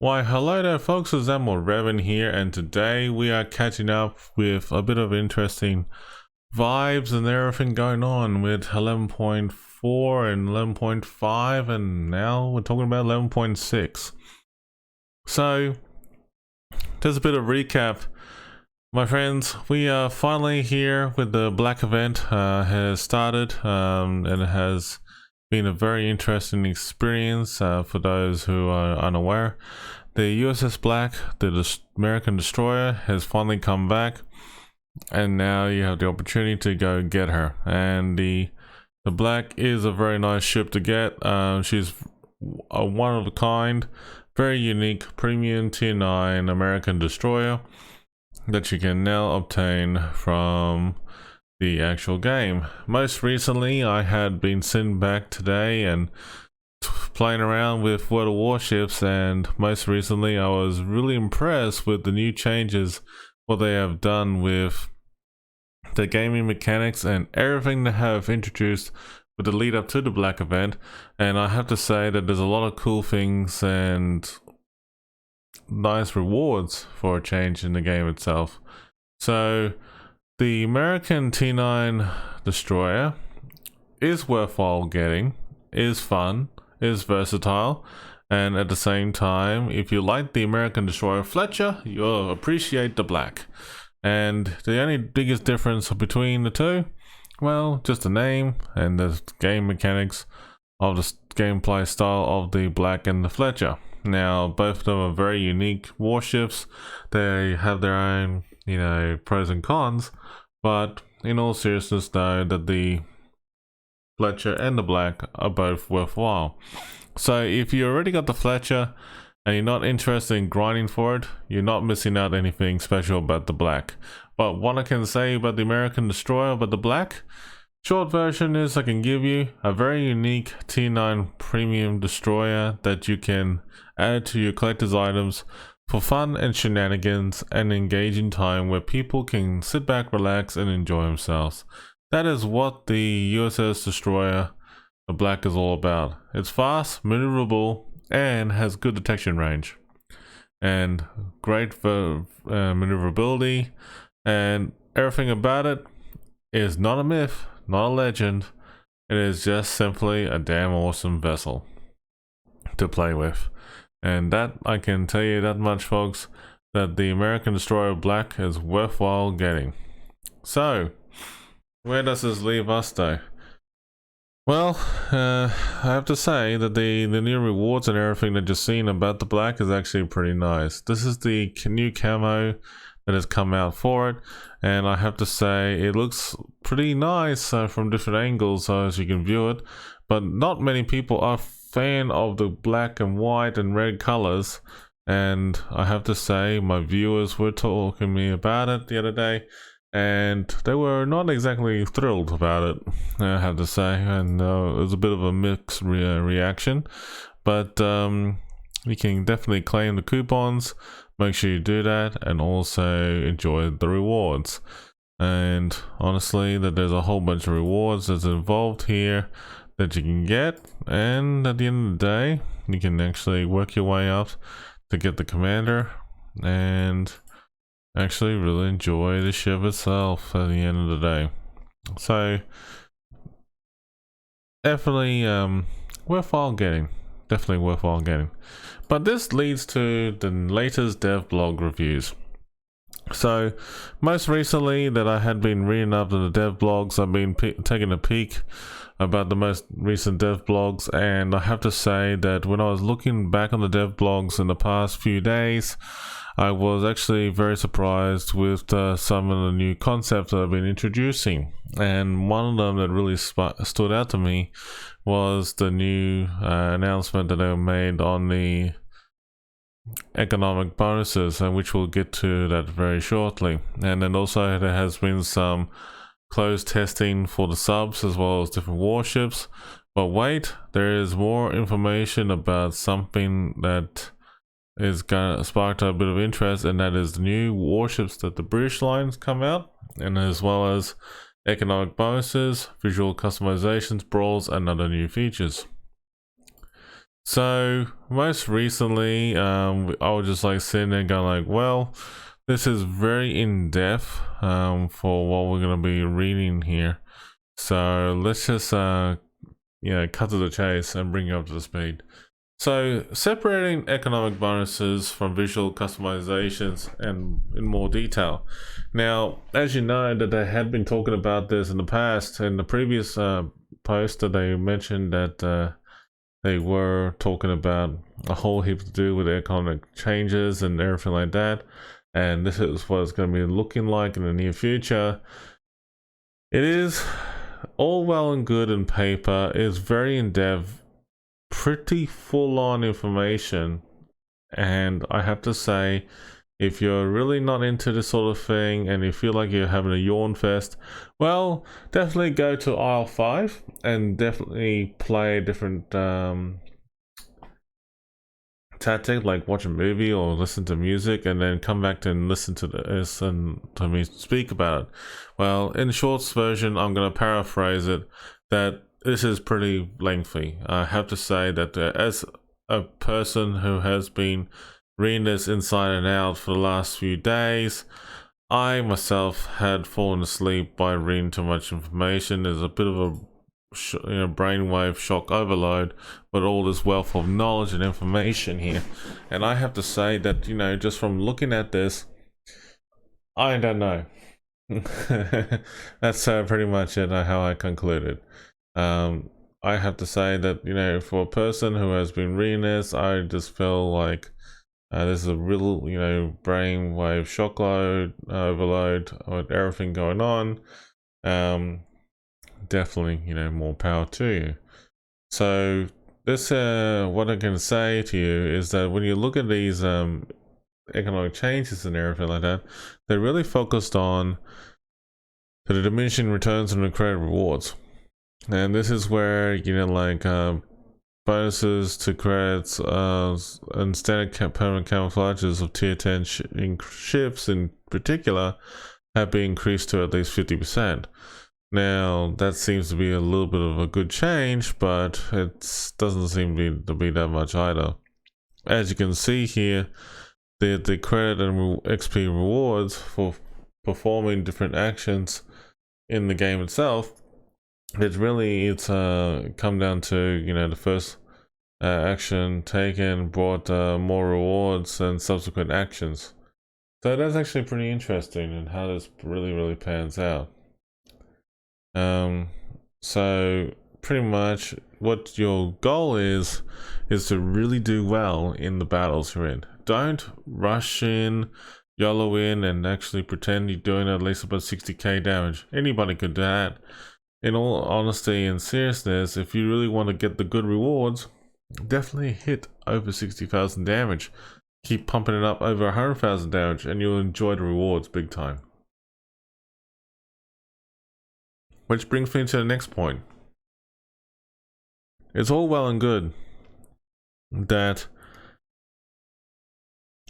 Why, hello there folks, it's Admiral Revan here, and today we are catching up with a bit of interesting vibes and everything going on with 11.4 and 11.5, and now we're talking about 11.6. So, just a bit of recap. My friends, we are finally here with the Black event. Has started, and it has been a very interesting experience for those who are unaware. The USS Black, the American destroyer, has finally come back, and now you have the opportunity to go get her. And the Black is a very nice ship to get. She's a one of a kind, very unique premium tier 9 American destroyer that you can now obtain from the actual game. Most recently, I had been sitting back today and playing around with World of Warships, and most recently I was really impressed with the new changes, what they have done with the gaming mechanics and everything they have introduced with the lead up to the Black event. And I have to say that there's a lot of cool things and nice rewards for a change in the game itself. So the American T9 destroyer is worthwhile getting, is fun, is versatile, and at the same time, if you like the American destroyer Fletcher, you'll appreciate the Black. And the only biggest difference between the two, well, just the name and the game mechanics of the gameplay style of the Black and the Fletcher. Now, both of them are very unique warships. They have their own, pros and cons, but in all seriousness, though, that the Fletcher and the Black are both worthwhile. So if you already got the Fletcher and you're not interested in grinding for it, you're not missing out anything special about the Black. But what I can say about the American destroyer, but the Black, short version is I can give you a very unique T9 premium destroyer that you can add to your collector's items for fun and shenanigans and engaging time where people can sit back, relax, and enjoy themselves. That is what the USS Destroyer, the Black, is all about. It's fast, maneuverable, and has good detection range. And great for maneuverability, and everything about it is not a myth, not a legend. It is just simply a damn awesome vessel to play with. And that, I can tell you that much, folks, that the American Destroyer Black is worthwhile getting. So, where does this leave us though? Well, I have to say that the new rewards and everything that you've seen about the Black is actually pretty nice. This is the new camo that has come out for it, and I have to say it looks pretty nice from different angles as you can view it, but not many people are fan of the black and white and red colors. And I have to say, my viewers were talking to me about it the other day, and they were not exactly thrilled about it, I have to say, and it was a bit of a mixed reaction. But you can definitely claim the coupons. Make sure you do that, and also enjoy the rewards. And honestly, that there's a whole bunch of rewards that's involved here that you can get, and at the end of the day, you can actually work your way up to get the commander and actually really enjoy the ship itself at the end of the day. So definitely worthwhile getting, but this leads to the latest dev blog reviews. So most recently that I had been reading up the dev blogs, I've been taking a peek about the most recent dev blogs, and I have to say that when I was looking back on the dev blogs in the past few days, I was actually very surprised with some of the new concepts that I've been introducing. And one of them that really stood out to me was the new announcement that they made on the economic bonuses, and which we'll get to that very shortly. And then also there has been some closed testing for the subs as well as different warships. But wait, there is more information about something that is gonna spark a bit of interest, and that is the new warships that the British lines come out, and as well as economic bonuses, visual customizations, brawls, and other new features. So most recently, I was just like sitting there going like, well, this is very in-depth for what we're going to be reading here. So let's just cut to the chase and bring you up to the speed. So separating economic bonuses from visual customizations and in more detail. Now, as you know, that they had been talking about this in the past. In the previous post that they mentioned that they were talking about a whole heap to do with economic changes and everything like that. And this is what it's going to be looking like in the near future. It is all well and good in paper. It's very in-depth, pretty full-on information. And I have to say, if you're really not into this sort of thing and you feel like you're having a yawn fest, well, definitely go to aisle 5 and definitely play a different tactic, like watch a movie or listen to music, and then come back to and listen to this and to me speak about it. Well, in short version, I'm going to paraphrase it, that this is pretty lengthy. I have to say that as a person who has been reading this inside and out for the last few days, I myself had fallen asleep by reading too much information. There's a bit of a brainwave shock overload, but all this wealth of knowledge and information here. And I have to say that, just from looking at this, I don't know. That's pretty much it, how I concluded. I have to say that, for a person who has been reading this, I just feel like this is a real, brainwave shock overload with everything going on. Definitely, more power to you. So this, what I can say to you is that when you look at these economic changes and everything like that, they're really focused on the diminishing returns and the credit rewards. And this is where, bonuses to credits and standard permanent camouflages of tier 10 ships in particular have been increased to at least 50%. Now, that seems to be a little bit of a good change, but it doesn't seem to be that much either. As you can see here, the credit and XP rewards for performing different actions in the game itself, it's come down to, the first action taken brought more rewards than subsequent actions. So that's actually pretty interesting in how this really pans out. So pretty much what your goal is to really do well in the battles you're in. Don't rush in, YOLO in, and actually pretend you're doing at least about 60k damage. Anybody could do that. In all honesty and seriousness, if you really want to get the good rewards, definitely hit over 60,000 damage. Keep pumping it up over 100,000 damage and you'll enjoy the rewards big time. Which brings me to the next point. It's all well and good that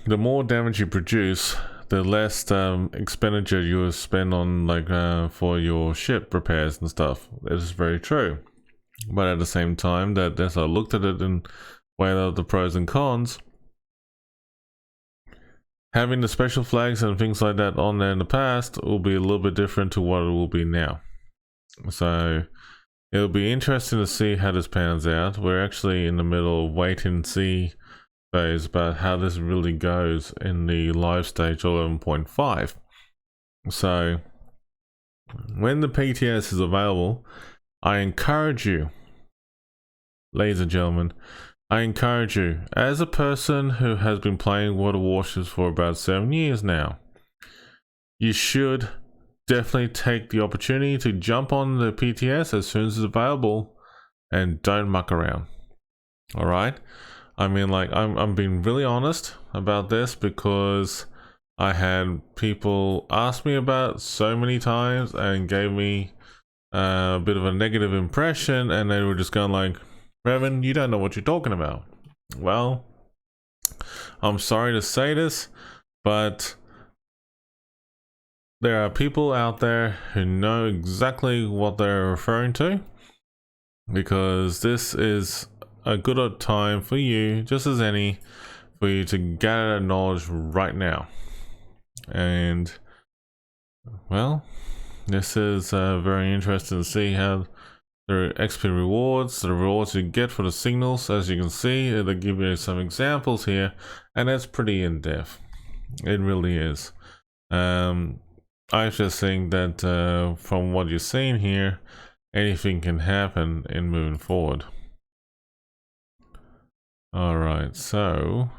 the more damage you produce, the less expenditure you spend on for your ship repairs and stuff. This is very true. But at the same time, that as I looked at it and weighed out the pros and cons, having the special flags and things like that on there in the past will be a little bit different to what it will be now. So it'll be interesting to see how this pans out. We're actually in the middle of wait and see phase about how this really goes in the live stage 11.5. So when the PTS is available, I encourage you, ladies and gentlemen, I encourage you, as a person who has been playing Water Warships for about 7 years now, you should definitely take the opportunity to jump on the PTS as soon as it's available and don't muck around. All right? I mean, I'm being really honest about this because I had people ask me about it so many times and gave me a bit of a negative impression, and they were just going like, Revan, you don't know what you're talking about. Well, I'm sorry to say this, but there are people out there who know exactly what they're referring to, because this is a good time for you, just as any, for you to gather that knowledge right now. And well, this is very interesting to see how the XP rewards, the rewards you get for the signals. As you can see, they give you some examples here, and that's pretty in depth. It really is. I just think that from what you're seeing here, anything can happen in moving forward. Alright, so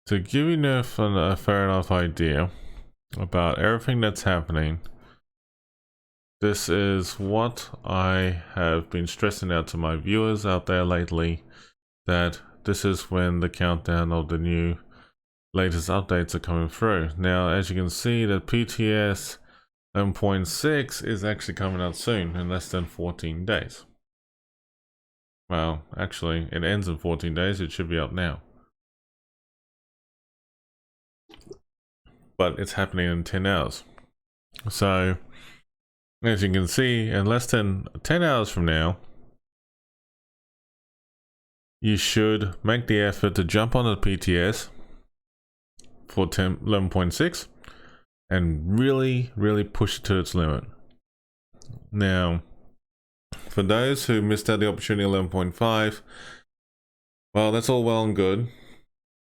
to give you a fair enough idea about everything that's happening, this is what I have been stressing out to my viewers out there lately, that this is when the countdown of the new latest updates are coming through. Now, as you can see, that PTS 11.6 is actually coming out soon, in less than 14 days. Well, actually, it ends in 14 days, it should be up now. But it's happening in 10 hours. So, as you can see, in less than 10 hours from now, you should make the effort to jump on the PTS for 11.6 and really push it to its limit. Now, for those who missed out the opportunity 11.5, well, that's all well and good.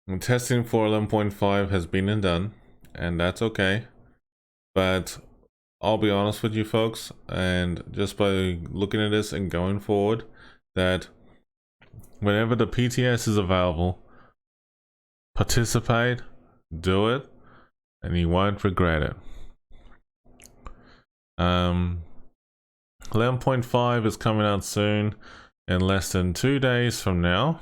And testing for 11.5 has been and done, and that's okay. But I'll be honest with you folks, and just by looking at this and going forward, that whenever the PTS is available, participate, do it, and you won't regret it. 11.5 is coming out soon, in less than 2 days from now.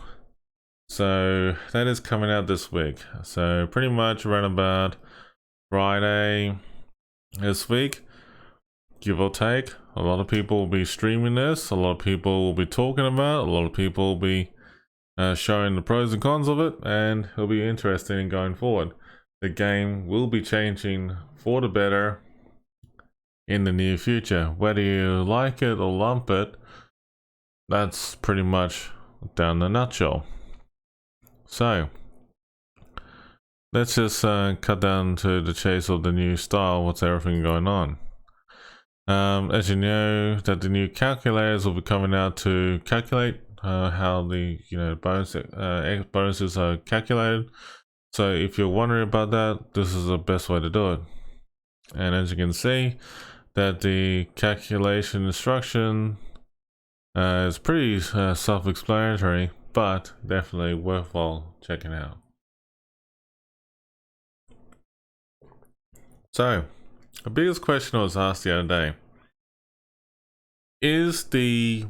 So that is coming out this week. So pretty much around about Friday this week, give or take. A lot of people will be streaming this, a lot of people will be talking about it, a lot of people will be showing the pros and cons of it, and it'll be interesting in going forward. The game will be changing for the better in the near future. Whether you like it or lump it, that's pretty much down the nutshell. So let's just cut down to the chase of the new style. What's everything going on? As you know, that the new calculators will be coming out to calculate how the bonuses are calculated. So if you're wondering about that, this is the best way to do it. And as you can see, that the calculation instruction is pretty self-explanatory, but definitely worthwhile checking out. So, the biggest question I was asked the other day: is the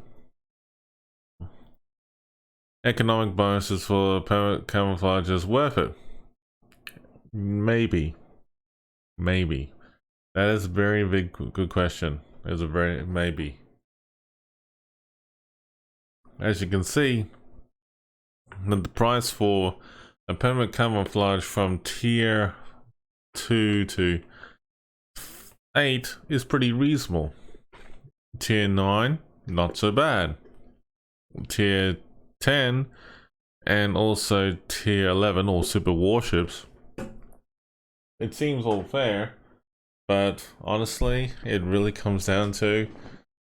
economic bonuses for permanent camouflages worth it? Maybe. That is a very big good question. It's a very maybe. As you can see, the price for a permanent camouflage from tier 2 to 8 is pretty reasonable. Tier 9, not so bad. Tier 10 and also tier 11 or super warships, it seems all fair, but honestly it really comes down to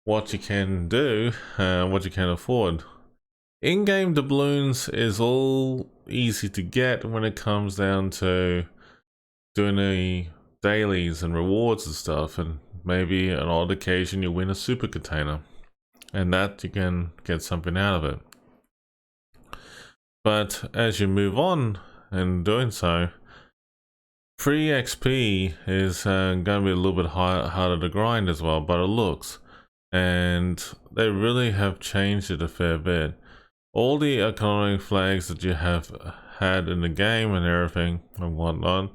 what you can do, what you can afford. In-game doubloons is all easy to get when it comes down to doing the dailies and rewards and stuff, and maybe an odd occasion you win a super container, and that you can get something out of it. But as you move on in doing so, free XP is going to be a little bit harder to grind as well, but it looks, and they really have changed it a fair bit. All the economic flags that you have had in the game and everything and whatnot,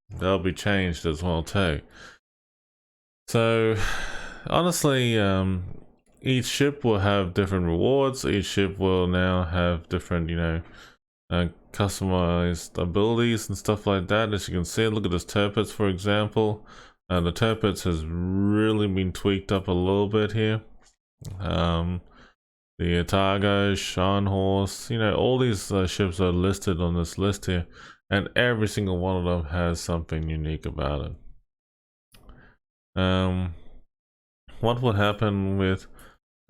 they'll be changed as well too. So honestly, each ship will have different rewards. Each ship will now have different, customized abilities and stuff like that. As you can see, look at this Turpets, for example. The Turpets has really been tweaked up a little bit here. the Otago, Scharnhorst, you know, all these ships are listed on this list here, and every single one of them has something unique about it. What would happen with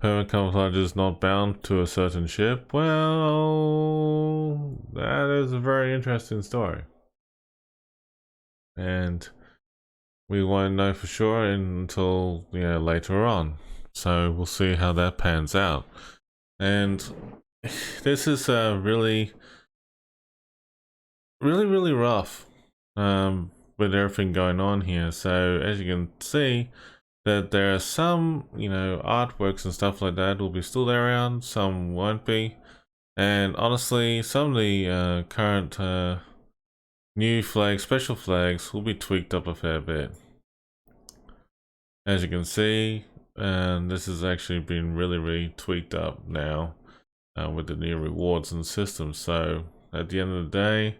permanent camouflages not bound to a certain ship? Well, that is a very interesting story, and we won't know for sure until, you know, later on. So we'll see how that pans out. And this is really rough with everything going on here. So as you can see, that there are some, you know, artworks and stuff like that will be still around, some won't be. And honestly, some of the current new flags, special flags, will be tweaked up a fair bit. As you can see, and this has actually been really tweaked up now with the new rewards and systems. So at the end of the day,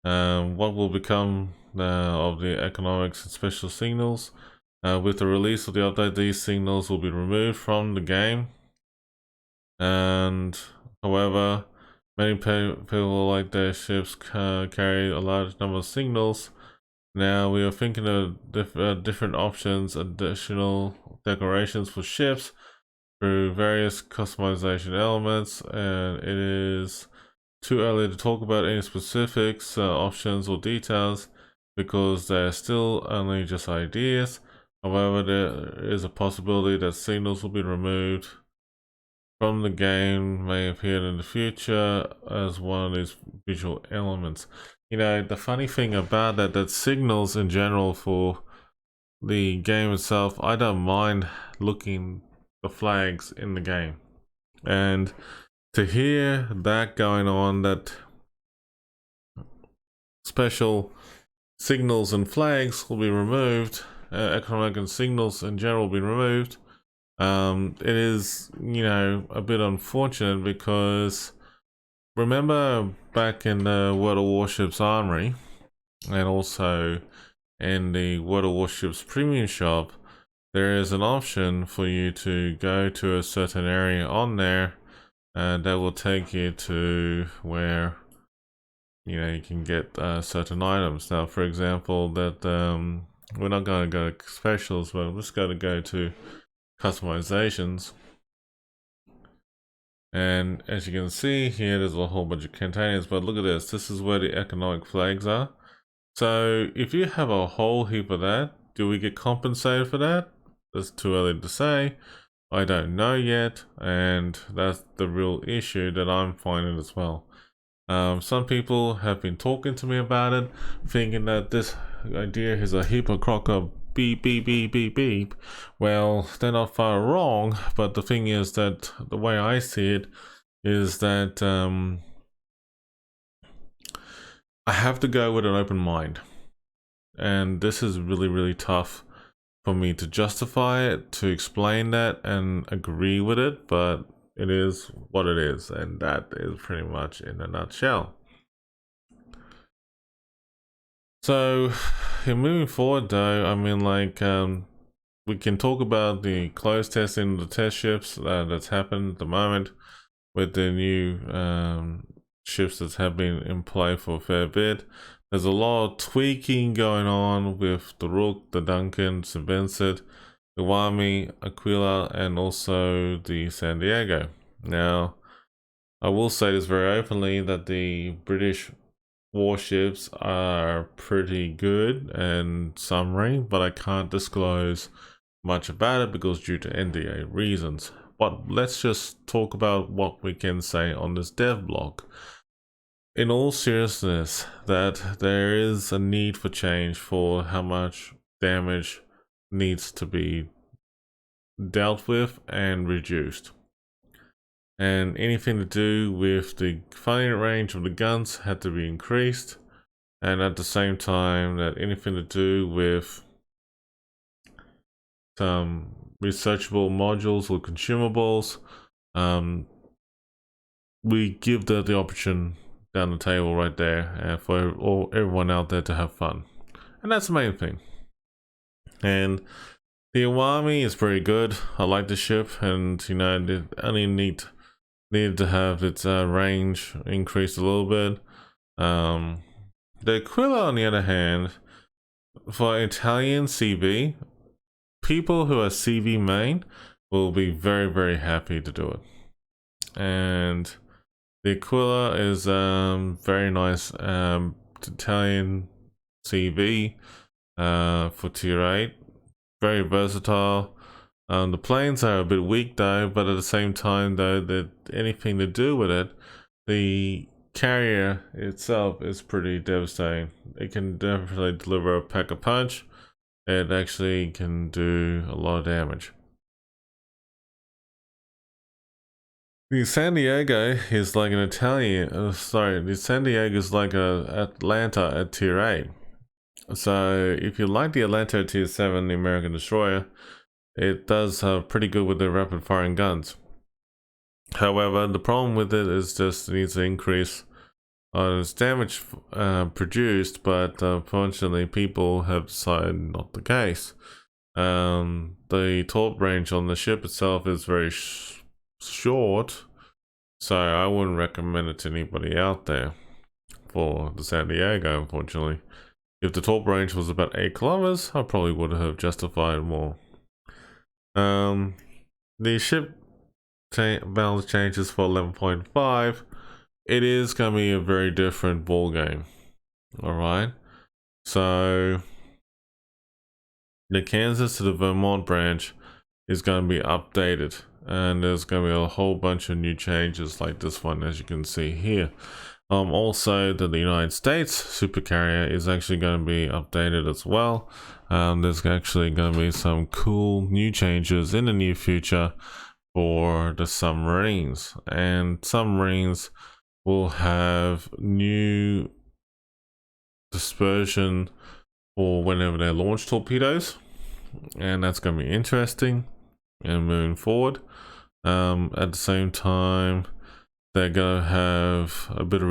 what will become of the economics and special signals? With the release of the update, these signals will be removed from the game. And however, many people like their ships carry a large number of signals. Now we are thinking of different options, additional decorations for ships through various customization elements, and it is too early to talk about any specifics, options or details because they're still only just ideas. However, there is a possibility that signals will be removed from the game, may appear in the future as one of these visual elements. You know, the funny thing about that signals in general for the game itself, I don't mind looking the flags in the game. And to hear that going on, that special signals and flags will be removed, economic and signals in general will be removed, it is, you know, a bit unfortunate because remember back in the World of Warships Armory and also in the World of Warships Premium Shop, there is an option for you to go to a certain area on there and that will take you to where, you know, you can get certain items. Now, for example, that we're not going to go to specials, but we're just going to go to customizations. And as you can see here, there's a whole bunch of containers, but look at this. This is where the economic flags are. So if you have a whole heap of that, do we get compensated for that? It's too early to say. I don't know yet, and that's the real issue that I'm finding as well. Some people have been talking to me about it, thinking that this idea is a heap of crocker beep beep beep beep beep. Well, they're not far wrong, but the thing is that the way I see it is that I have to go with an open mind, and this is really tough for me to justify it, to explain that and agree with it, but it is what it is, and that is pretty much in a nutshell. So moving forward though, I mean, like, we can talk about the closed testing of the test ships that's happened at the moment with the new ships that have been in play for a fair bit. There's a lot of tweaking going on with the Rook, the Duncan, St. Vincent, the Iwami, Aquila, and also the San Diego. Now, I will say this very openly that the British warships are pretty good and submarine, but I can't disclose much about it because due to NDA reasons. But let's just talk about what we can say on this dev blog. In all seriousness, that there is a need for change for how much damage needs to be dealt with and reduced. And anything to do with the firing range of the guns had to be increased, and at the same time that anything to do with some researchable modules or consumables, we give the option down the table right there for everyone out there to have fun, and that's the main thing. And The Iwami is pretty good. I like the ship, and you know, it only needed to have its range increased a little bit. The Aquila, on the other hand, for Italian CV, people who are CV main will be very, very happy to do it. And the Aquila is very nice Italian CV for tier 8. Very versatile. The planes are a bit weak though, but at the same time though, that anything to do with it, the carrier itself is pretty devastating. It can definitely deliver a pack a punch. It actually can do a lot of damage. The San Diego is like an Italian, the San Diego is like a Atlanta at tier 8. So if you like the Atlanta at tier 7, the American destroyer, it does pretty good with the rapid firing guns. However, the problem with it is just it needs to increase on its damage produced, but unfortunately people have decided not the case. The torp range on the ship itself is very short, so I wouldn't recommend it to anybody out there for the San Diego, unfortunately. If the torp range was about 8 kilometers, I probably would have justified more. The ship balance changes for 11.5. It is going to be a very different ball game. Alright, so the Kansas to the Vermont branch is going to be updated, and there's going to be a whole bunch of new changes like this one, as you can see here. Also, the United States supercarrier is actually going to be updated as well. There's actually going to be some cool new changes in the near future for the submarines, and submarines will have new dispersion for whenever they launch torpedoes, and that's going to be interesting and moving forward. At the same time, they're going to have a bit of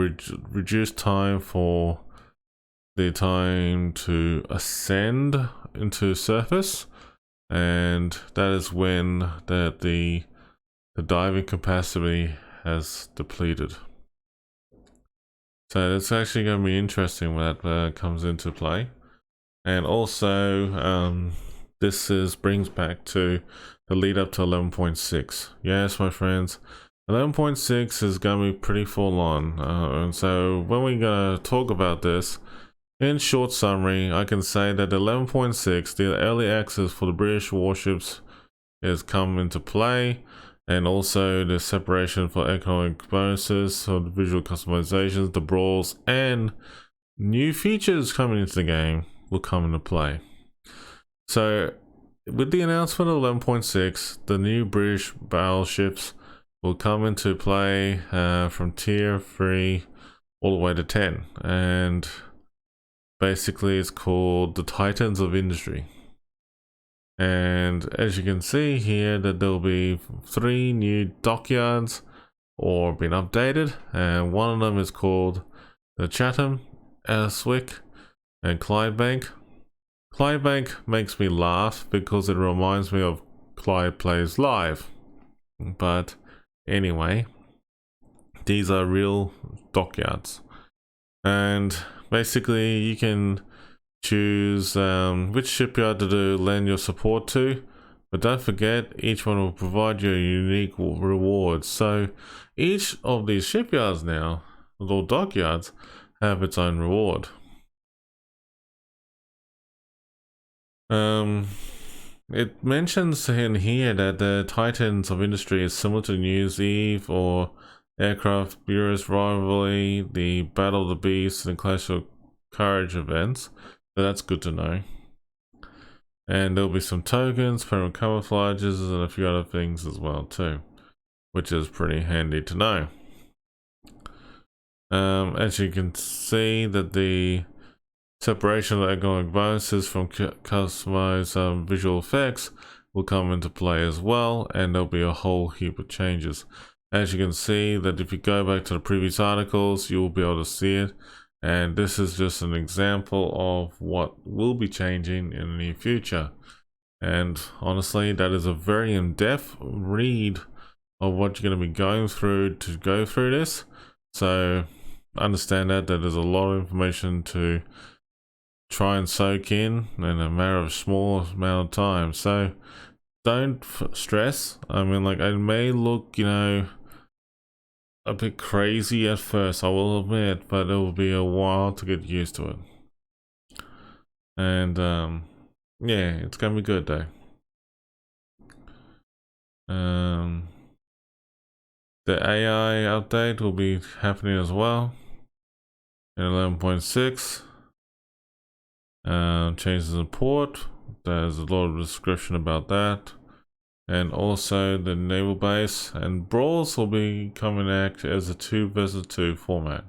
reduced time for the time to ascend into surface, and that is when the diving capacity has depleted. So it's actually going to be interesting when that comes into play. And also this brings back to the lead up to 11.6. Yes, my friends, 11.6 is going to be pretty full on. And so when we're going to talk about this, in short summary, I can say that 11.6, the early access for the British warships has come into play, and also the separation for economic bonuses, so the visual customizations, the brawls, and new features coming into the game will come into play. So with the announcement of 11.6, the new British battleships will come into play from tier 3 all the way to 10, and basically it's called the Titans of Industry. And as you can see here, that there'll be 3 new dockyards or been updated, and one of them is called the Chatham, Elswick, and Clydebank. Clydebank makes me laugh because it reminds me of Clyde Plays Live. But anyway, these are real dockyards, and basically you can choose which shipyard to lend your support to, but don't forget each one will provide you a unique reward. So each of these shipyards now, or dockyards, have its own reward. It mentions in here that the Titans of Industry is similar to New Year's Eve or Aircraft Bureau's Rivalry, the Battle of the Beasts, and Clash of Courage events. So that's good to know. And there'll be some tokens, permanent camouflages, and a few other things as well too, which is pretty handy to know. As you can see, that the separation of economic bonuses from customized visual effects will come into play as well, and there'll be a whole heap of changes. As you can see, that if you go back to the previous articles, you will be able to see it. And this is just an example of what will be changing in the near future. And honestly, that is a very in-depth read of what you're going to be going through to go through this. So understand that there's a lot of information to try and soak in a matter of small amount of time. So don't stress. I mean, like, it may look, you know, a bit crazy at first, I will admit, but it will be a while to get used to it. And yeah, it's gonna be good though. The AI update will be happening as well in 11.6. Changes in port. There's a lot of description about that. And also the naval base and Brawls will be coming out as a 2 versus 2 format.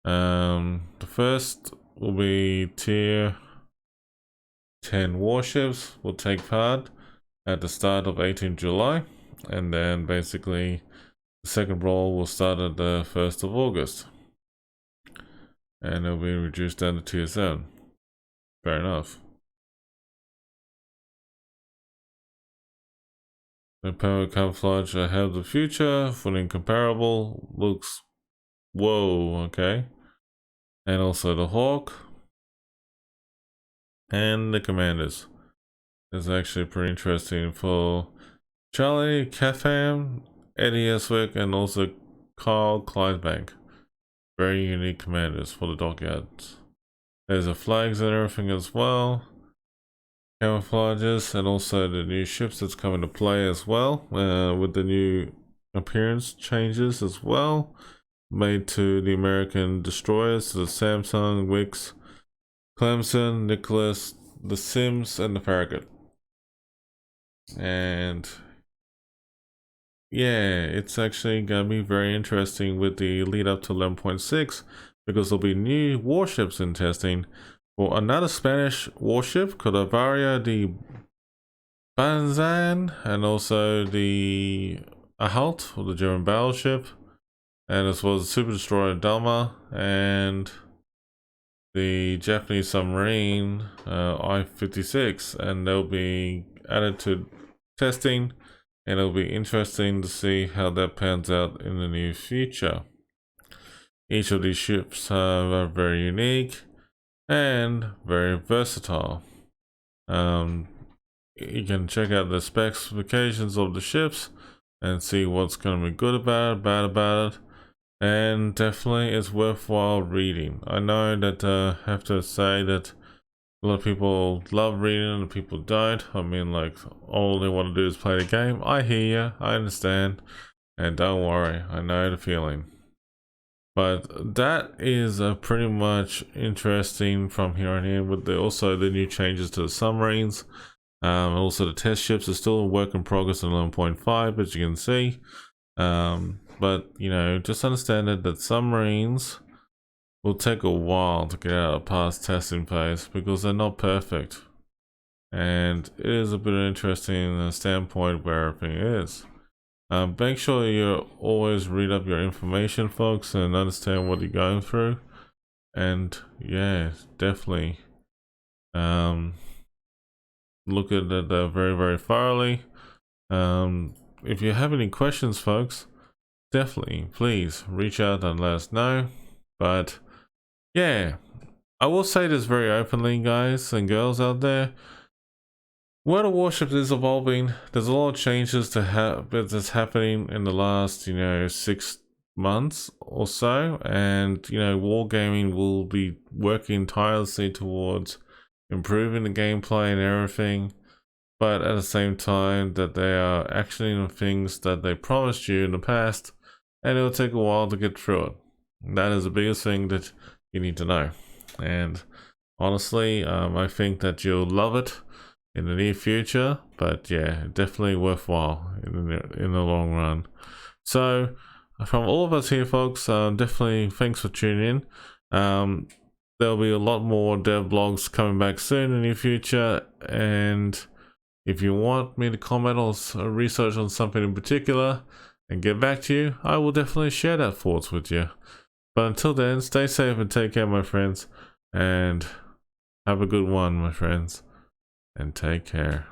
The first will be tier 10 warships will take part at the start of 18 July, and then basically the second brawl will start at the 1st of August, and it'll be reduced down to tier 7. Fair enough. The power camouflage ahead of the future, fully incomparable, looks whoa, okay. And also the Hawk and the commanders is actually pretty interesting for Charlie Catham, Eddie Eswick, and also Carl Clydebank. Very unique commanders for the Dockyards. There's the flags and everything as well. Camouflages and also the new ships that's coming to play as well, with the new appearance changes as well made to the American destroyers, the Samsung, Wicks, Clemson, Nicholas, the Sims, and the Farragut. And yeah, it's actually gonna be very interesting with the lead up to 11.6 because there'll be new warships in testing. For another Spanish warship called Avaria de Banzan, and also the Ahalt, or the German battleship, and as well as the super destroyer Dalma, and the Japanese submarine I-56, and they'll be added to testing, and it'll be interesting to see how that pans out in the near future. Each of these ships are very unique and very versatile. You can check out the specifications of the ships and see what's going to be good about it, bad about it, and definitely it's worthwhile reading. I know that I have to say that a lot of people love reading and people don't. I mean, like, all they want to do is play the game. I hear you, I understand, and don't worry, I know the feeling. But that is pretty much interesting from here on in, with also the new changes to the submarines. Also the test ships are still a work in progress in 11.5, as you can see. But you know, just understand that submarines will take a while to get out of past testing phase because they're not perfect. And it is a bit interesting standpoint where everything is. Make sure you always read up your information, folks, and understand what you're going through. And yeah, definitely look at it very, very thoroughly. If you have any questions, folks, definitely please reach out and let us know. But yeah, I will say this very openly, guys and girls out there. Where the Warships is evolving, there's a lot of changes that's happening in the last, 6 months or so, and wargaming will be working tirelessly towards improving the gameplay and everything, but at the same time that they are actioning things that they promised you in the past, and it'll take a while to get through it. That is the biggest thing that you need to know, and honestly, I think that you'll love it in the near future, but yeah, definitely worthwhile in the long run. So from all of us here, folks, definitely thanks for tuning in. There'll be a lot more dev blogs coming back soon in the near future, and if you want me to comment or research on something in particular and get back to you, I will definitely share that thoughts with you. But until then, stay safe and take care, my friends, and have a good one, my friends. and take care.